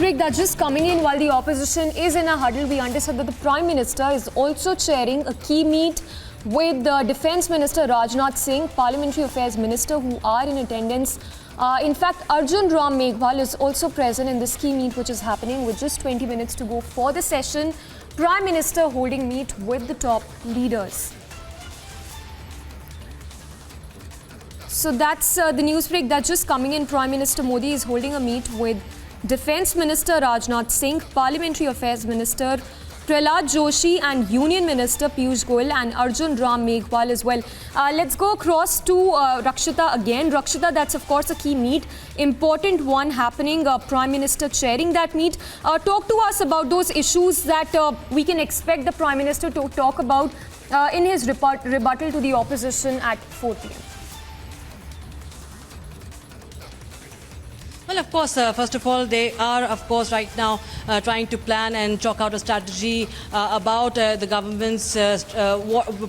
break that's just coming in while the opposition is in a huddle. We understand that the Prime Minister is also chairing a key meet with the Defence Minister Rajnath Singh, Parliamentary Affairs Minister, who are in attendance. In fact, Arjun Ram Meghwal is also present in this key meet which is happening with just 20 minutes to go for the session. Prime Minister holding meet with the top leaders. So that's the news break that's just coming in. Prime Minister Modi is holding a meet with Defence Minister Rajnath Singh, Parliamentary Affairs Minister Prahlad Joshi and Union Minister Piyush Goyal and Arjun Ram Meghwal as well. Let's go across to Rakshita again. Rakshita, that's of course a key meet, important one happening, Prime Minister chairing that meet. Talk to us about those issues that we can expect the Prime Minister to talk about in his rebuttal to the opposition at 4 p.m. Well, of course, first of all, they are, of course, right now trying to plan and chalk out a strategy about the government's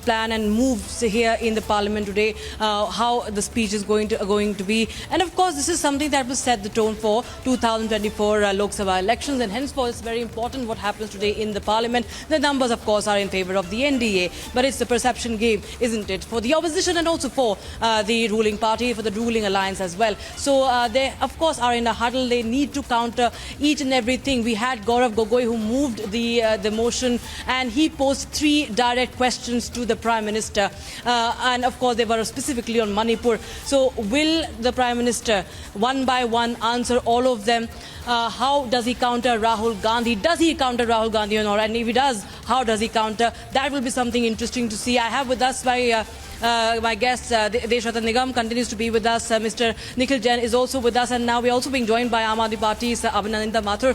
plan and moves here in the parliament today, how the speech is going to be. And of course, this is something that will set the tone for 2024 Lok Sabha elections, and henceforth it's very important what happens today in the parliament. The numbers, of course, are in favor of the NDA, but it's the perception game, isn't it, for the opposition and also for the ruling party, for the ruling alliance as well. So they, of course, are in a huddle. They need to counter each and everything. We had Gaurav Gogoi who moved the motion, and he posed 3 direct questions to the Prime Minister, and of course they were specifically on Manipur. So will the Prime Minister one by one answer all of them? How does he counter Rahul Gandhi? Does he counter Rahul Gandhi or not? And if he does, how does he counter? That will be something interesting to see. I have with us my guest, Deshratan Nigam, continues to be with us. Mr. Nikhil Jain is also with us, and now we are also being joined by Aam Aadmi Party's Abhinandan Mathur,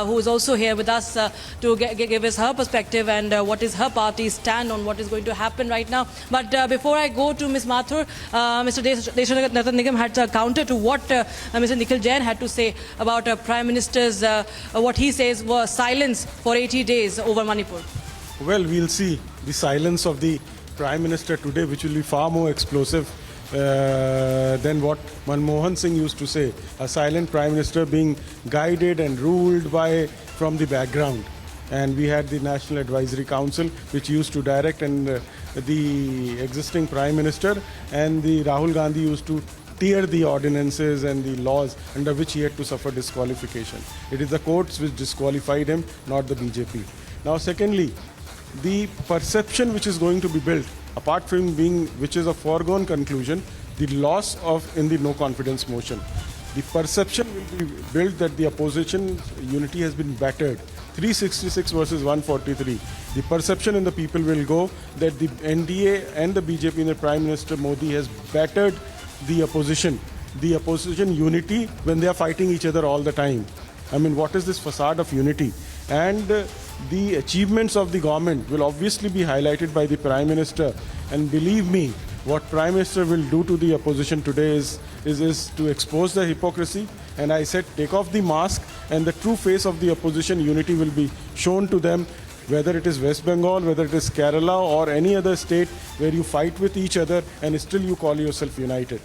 who is also here with us to give us her perspective and what is her party's stand on what is going to happen right now. But before I go to Ms. Mathur, Mr. Deshratan Nigam had a counter to what Mr. Nikhil Jain had to say about Prime Minister's, what he says was silence for 80 days over Manipur. Well, we'll see the silence of the Prime Minister today, which will be far more explosive than what Manmohan Singh used to say. A silent Prime Minister being guided and ruled by from the background. And we had the National Advisory Council, which used to direct, and the existing Prime Minister and the Rahul Gandhi used to tear the ordinances and the laws under which he had to suffer disqualification. It is the courts which disqualified him, not the BJP. Now, secondly, the perception which is going to be built, apart from being, which is a foregone conclusion, the loss of in the no confidence motion. The perception will be built that the opposition unity has been battered. 366 versus 143. The perception in the people will go that the NDA and the BJP and the Prime Minister Modi has battered the opposition unity when they are fighting each other all the time. I mean, what is this facade of unity? And the achievements of the government will obviously be highlighted by the Prime Minister. And believe me, what Prime Minister will do to the opposition today is to expose the hypocrisy. And I said, take off the mask, and the true face of the opposition unity will be shown to them, whether it is West Bengal, whether it is Kerala or any other state where you fight with each other and still you call yourself united.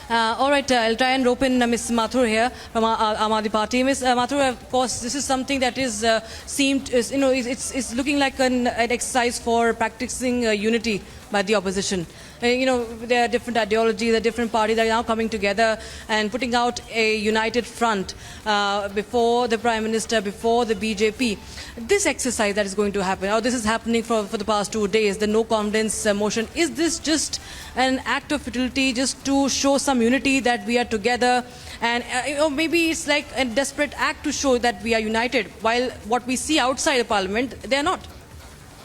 All right, I'll try and rope in Ms. Mathur here from Aam Aadmi Party. Ms. Mathur, of course, this is something that is it's looking like an exercise for practicing unity by the opposition. There are different ideologies, there are different parties that are now coming together and putting out a united front before the Prime Minister, before the BJP. This exercise that is going to happen, or this is happening for the past 2 days, the no confidence motion, is this just an act of futility just to show some unity that we are together? And maybe it's like a desperate act to show that we are united, while what we see outside the parliament, they are not.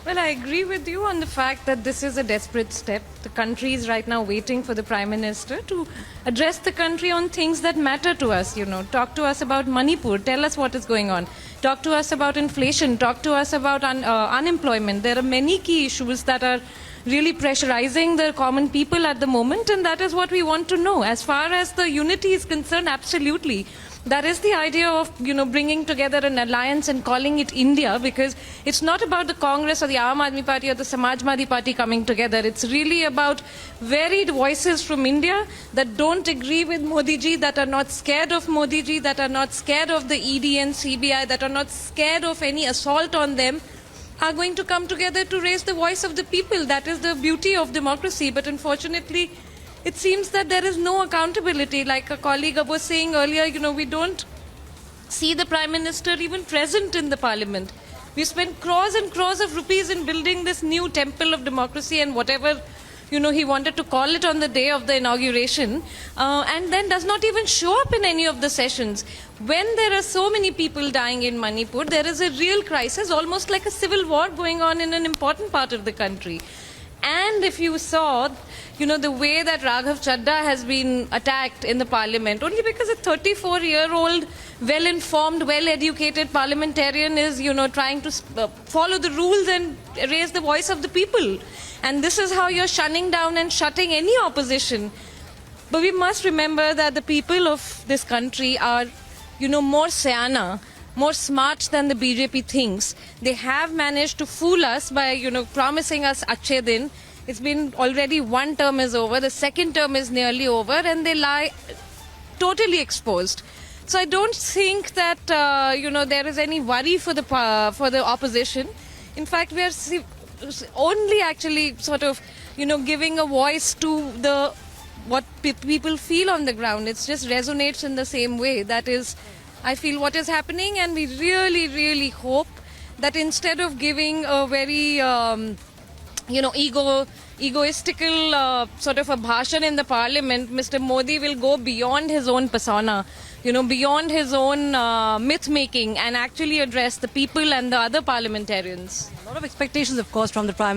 Well, I agree with you on the fact that this is a desperate step. The country is right now waiting for the Prime Minister to address the country on things that matter to us. Talk to us about Manipur, tell us what is going on. Talk to us about inflation, talk to us about unemployment. There are many key issues that are really pressurizing the common people at the moment, and that is what we want to know. As far as the unity is concerned, absolutely. That is the idea of, bringing together an alliance and calling it India, because it's not about the Congress or the Aam Aadmi Party or the Samajwadi Party coming together. It's really about varied voices from India that don't agree with Modi ji, that are not scared of Modi ji, that are not scared of the ED and CBI, that are not scared of any assault on them, are going to come together to raise the voice of the people. That is the beauty of democracy. But unfortunately, it seems that there is no accountability. Like a colleague was saying earlier, we don't see the Prime Minister even present in the Parliament. We spent crores and crores of rupees in building this new temple of democracy and whatever, he wanted to call it on the day of the inauguration, and then does not even show up in any of the sessions. When there are so many people dying in Manipur, there is a real crisis, almost like a civil war going on in an important part of the country. And if you saw, the way that Raghav Chadda has been attacked in the parliament, only because a 34-year-old, well-informed, well-educated parliamentarian is, trying to follow the rules and raise the voice of the people. And this is how you're shunning down and shutting any opposition. But we must remember that the people of this country are, more sayana, more smart than the BJP thinks. They have managed to fool us by, promising us Achhe Din. It's been already one term is over, the second term is nearly over, and they lie totally exposed. So I don't think that, there is any worry for the opposition. In fact, we are only actually sort of, giving a voice to what people feel on the ground. It just resonates in the same way. That is, I feel, what is happening, and we really, really hope that instead of giving a very, egoistical sort of a bhashan in the parliament, Mr. Modi will go beyond his own persona, beyond his own myth-making, and actually address the people and the other parliamentarians. A lot of expectations, of course, from the Prime Minister.